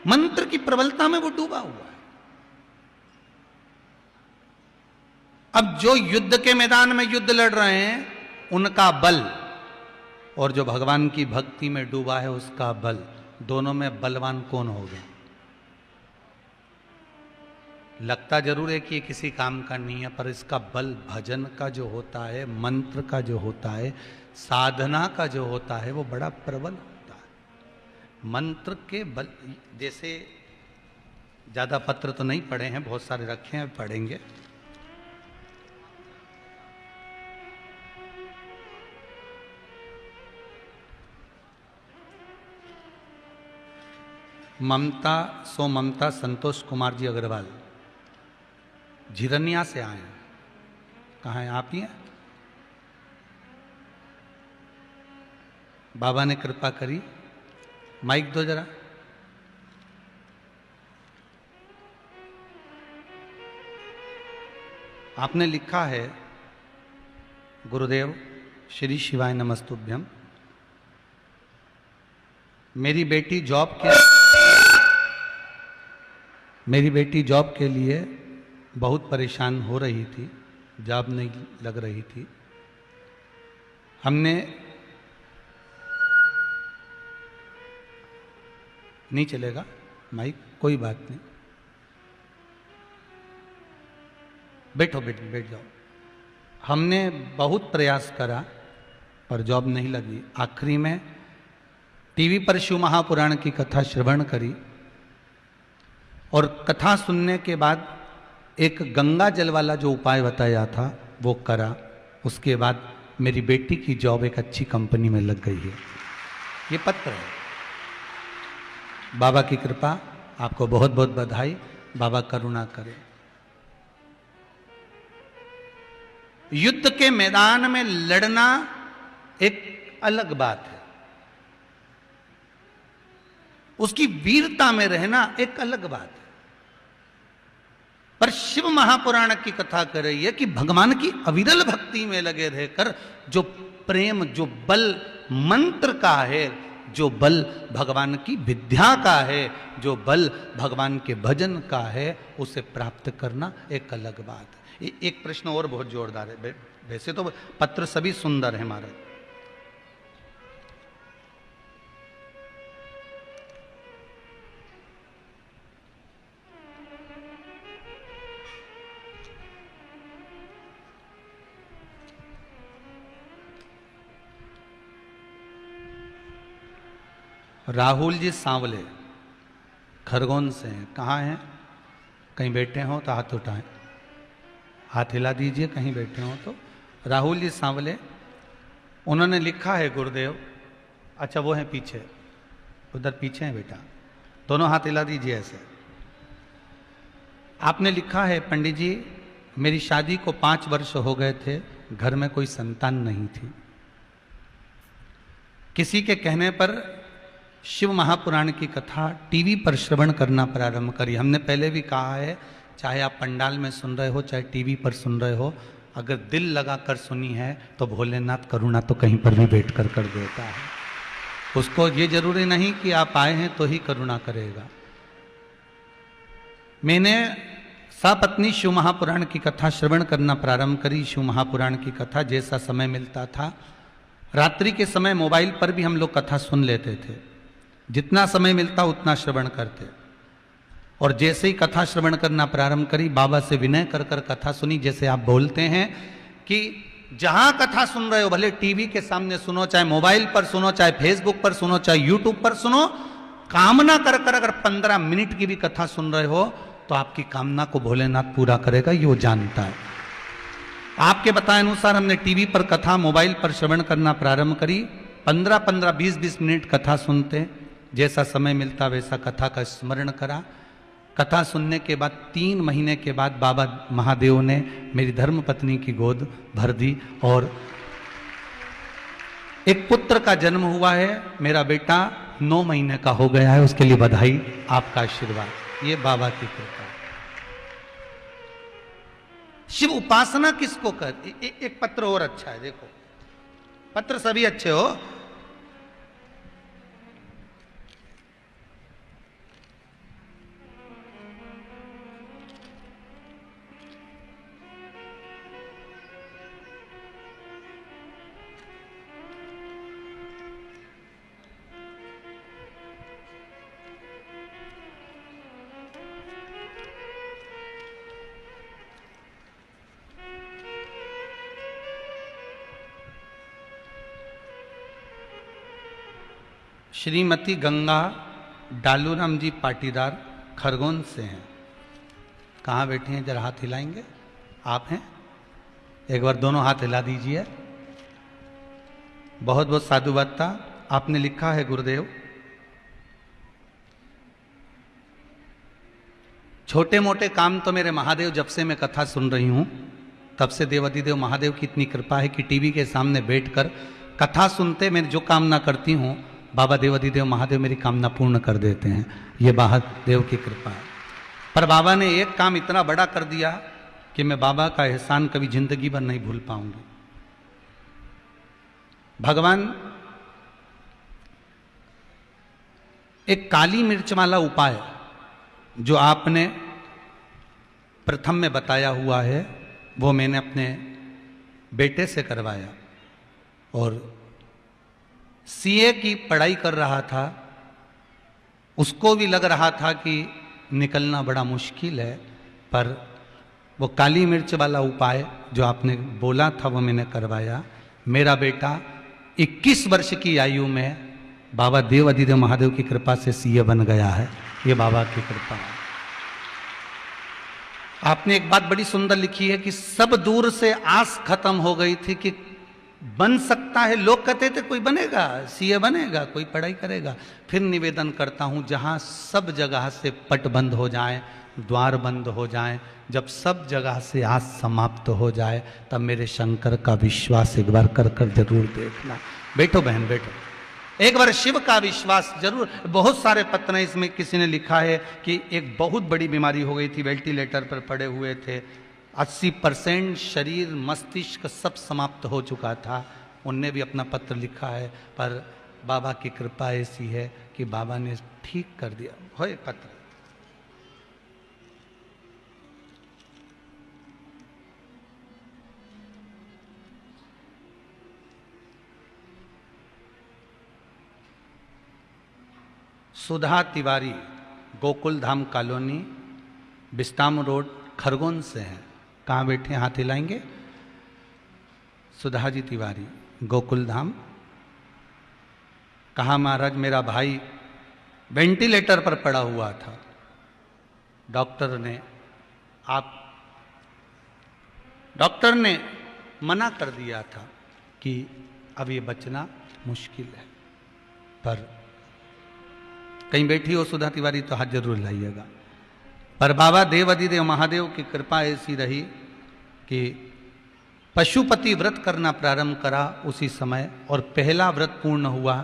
मंत्र की प्रबलता में वो डूबा हुआ है। अब जो युद्ध के मैदान में युद्ध लड़ रहे हैं उनका बल और जो भगवान की भक्ति में डूबा है उसका बल, दोनों में बलवान कौन होगा? लगता जरूर है कि ये किसी काम का नहीं है, पर इसका बल भजन का जो होता है, मंत्र का जो होता है, साधना का जो होता है, वो बड़ा प्रबल होता है। मंत्र के बल, जैसे ज्यादा पत्र तो नहीं पढ़े हैं, बहुत सारे रखे हैं, पढ़ेंगे। ममता संतोष कुमार जी अग्रवाल झिरनिया से आए हैं। कहाँ हैं? आप ही हैं? बाबा ने कृपा करी, माइक दो जरा। आपने लिखा है, गुरुदेव श्री शिवाय नमस्तुभ्यम, मेरी बेटी जॉब के लिए बहुत परेशान हो रही थी, जॉब नहीं लग रही थी। हमने नहीं चलेगा माइक, कोई बात नहीं, बैठ जाओ। हमने बहुत प्रयास करा पर जॉब नहीं लगी। आखिरी में टीवी पर शिव महापुराण की कथा श्रवण करी और कथा सुनने के बाद एक गंगा जल वाला जो उपाय बताया था वो करा। उसके बाद मेरी बेटी की जॉब एक अच्छी कंपनी में लग गई है। ये पत्र है। बाबा की कृपा, आपको बहुत बहुत बधाई। बाबा करुणा करे। युद्ध के मैदान में लड़ना एक अलग बात है, उसकी वीरता में रहना एक अलग बात है। पर शिव महापुराण की कथा कर रही है कि भगवान की अविरल भक्ति में लगे रहकर जो प्रेम, जो बल मंत्र का है, जो बल भगवान की विद्या का है, जो बल भगवान के भजन का है, उसे प्राप्त करना एक अलग बात है। एक प्रश्न और बहुत जोरदार है। वैसे तो पत्र सभी सुंदर है महाराज। राहुल जी सांवले खरगोन से हैं। कहाँ हैं? कहीं बैठे हो तो हाथ उठाएं, हाथ हिला दीजिए कहीं बैठे हो तो। राहुल जी सांवले, उन्होंने लिखा है गुरुदेव, अच्छा वो हैं पीछे, उधर पीछे हैं बेटा, दोनों हाथ हिला दीजिए ऐसे। आपने लिखा है, पंडित जी मेरी शादी को 5 वर्ष हो गए थे, घर में कोई संतान नहीं थी। किसी के कहने पर शिव महापुराण की कथा टीवी पर श्रवण करना प्रारंभ करी। हमने पहले भी कहा है, चाहे आप पंडाल में सुन रहे हो चाहे टीवी पर सुन रहे हो, अगर दिल लगाकर सुनी है तो भोलेनाथ करुणा तो कहीं पर भी बैठ कर देता है। उसको ये जरूरी नहीं कि आप आए हैं तो ही करुणा करेगा। मैंने सपत्नी शिव महापुराण की कथा श्रवण करना प्रारंभ करी। शिव महापुराण की कथा जैसा समय मिलता था, रात्रि के समय मोबाइल पर भी हम लोग कथा सुन लेते थे, जितना समय मिलता उतना श्रवण करते। और जैसे ही कथा श्रवण करना प्रारंभ करी, बाबा से विनय कर कर कथा सुनी। जैसे आप बोलते हैं कि जहां कथा सुन रहे हो, भले टीवी के सामने सुनो, चाहे मोबाइल पर सुनो, चाहे फेसबुक पर सुनो, चाहे यूट्यूब पर सुनो, कामना कर कर अगर 15 मिनट की भी कथा सुन रहे हो तो आपकी कामना को भोलेनाथ पूरा करेगा, ये वो जानता है। आपके बताए अनुसार हमने टीवी पर कथा, मोबाइल पर श्रवण करना प्रारंभ करी। 15-15, 20-20 मिनट कथा सुनते, जैसा समय मिलता वैसा कथा का स्मरण करा। कथा सुनने के बाद 3 महीने के बाद बाबा महादेव ने मेरी धर्म पत्नी की गोद भर दी और एक पुत्र का जन्म हुआ है। मेरा बेटा 9 महीने का हो गया है, उसके लिए बधाई, आपका आशीर्वाद, ये बाबा की कृपा। शिव उपासना किसको कर, एक पत्र और अच्छा है, देखो पत्र सभी अच्छे हो। श्रीमती गंगा डालूराम जी पाटीदार खरगोन से हैं। कहाँ बैठे हैं, जरा हाथ हिलाएंगे? आप हैं? एक बार दोनों हाथ हिला दीजिए। बहुत बहुत साधुवाद। आपने लिखा है गुरुदेव, छोटे मोटे काम तो मेरे महादेव जब से मैं कथा सुन रही हूं तब से देवाधिदेव महादेव की इतनी कृपा है कि टीवी के सामने बैठकर कथा सुनते मैं जो कामना करती हूं बाबा देवाधिदेव महादेव मेरी कामना पूर्ण कर देते हैं। ये महादेव की कृपा है। पर बाबा ने एक काम इतना बड़ा कर दिया कि मैं बाबा का एहसान कभी जिंदगी भर नहीं भूल पाऊंगी। भगवान एक काली मिर्च वाला उपाय जो आपने प्रथम में बताया हुआ है वो मैंने अपने बेटे से करवाया और सीए की पढ़ाई कर रहा था। उसको भी लग रहा था कि निकलना बड़ा मुश्किल है, पर वो काली मिर्च वाला उपाय जो आपने बोला था वो मैंने करवाया। मेरा बेटा 21 वर्ष की आयु में बाबा देवाधिदेव महादेव की कृपा से सीए बन गया है। ये बाबा की कृपा है। आपने एक बात बड़ी सुंदर लिखी है कि सब दूर से आस खत्म हो गई थी कि बन सकता है। लोग कहते थे कोई बनेगा, सीए बनेगा, कोई पढ़ाई करेगा। फिर निवेदन करता हूं जहां सब जगह से पट बंद हो जाए, द्वार बंद हो जाए, जब सब जगह से आस समाप्त हो जाए तब मेरे शंकर का विश्वास एक बार कर कर जरूर देखना। बैठो बहन बैठो, एक बार शिव का विश्वास जरूर। बहुत सारे पत्र हैं, इसमें किसी ने लिखा है कि एक बहुत बड़ी बीमारी हो गई थी, वेंटिलेटर पर पड़े हुए थे, 80% शरीर मस्तिष्क सब समाप्त हो चुका था। उनने भी अपना पत्र लिखा है, पर बाबा की कृपा ऐसी है कि बाबा ने ठीक कर दिया। हो एक पत्र, सुधा तिवारी, गोकुल धाम कॉलोनी, बिस्ताम रोड, खरगोन से हैं। कहाँ बैठे हैं, हाथ हिलाएंगे? सुधा जी तिवारी, गोकुल धाम। कहा महाराज मेरा भाई वेंटिलेटर पर पड़ा हुआ था, डॉक्टर ने मना कर दिया था कि अब ये बचना मुश्किल है। पर कहीं बैठी हो सुधा तिवारी तो हाथ जरूर लाइएगा। पर बाबा देवाधिदेव महादेव की कृपा ऐसी रही कि पशुपति व्रत करना प्रारंभ करा उसी समय, और पहला व्रत पूर्ण हुआ।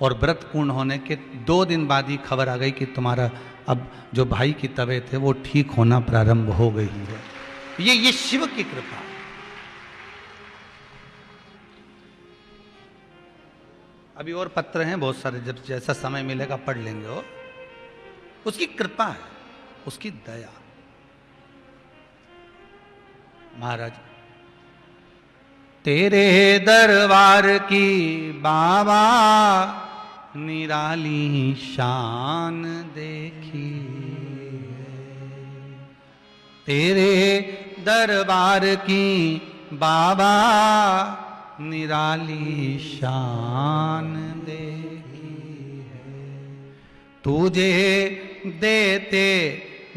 और व्रत पूर्ण होने के 2 दिन बाद ही खबर आ गई कि तुम्हारा अब जो भाई की तबीयत है वो ठीक होना प्रारंभ हो गई है। ये शिव की कृपा। अभी और पत्र हैं बहुत सारे, जब जैसा समय मिलेगा पढ़ लेंगे। और उसकी कृपा है, उसकी दया। महाराज तेरे दरबार की बाबा निराली शान देखी, तेरे दरबार की बाबा निराली शान देखी है। तुझे देते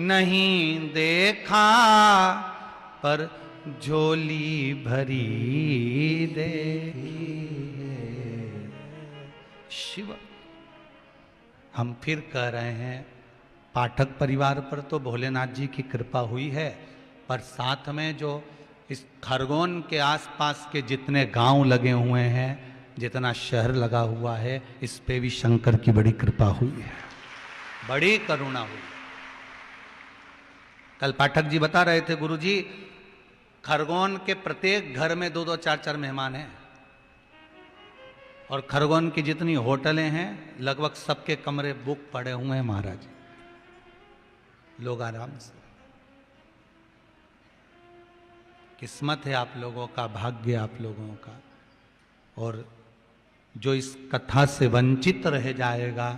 नहीं देखा पर झोली भरी देखी है। शिव, हम फिर कह रहे हैं पाठक परिवार पर तो भोलेनाथ जी की कृपा हुई है, पर साथ में जो इस खरगोन के आसपास के जितने गांव लगे हुए हैं, जितना शहर लगा हुआ है, इस पे भी शंकर की बड़ी कृपा हुई है, बड़ी करुणा हुई। कल पाठक जी बता रहे थे, गुरुजी खरगोन के प्रत्येक घर में 2-2, 4-4 मेहमान हैं, और खरगोन की जितनी होटलें हैं लगभग सबके कमरे बुक पड़े हुए हैं महाराज। लोग आराम से, किस्मत है आप लोगों का, भाग्य आप लोगों का। और जो इस कथा से वंचित रह जाएगा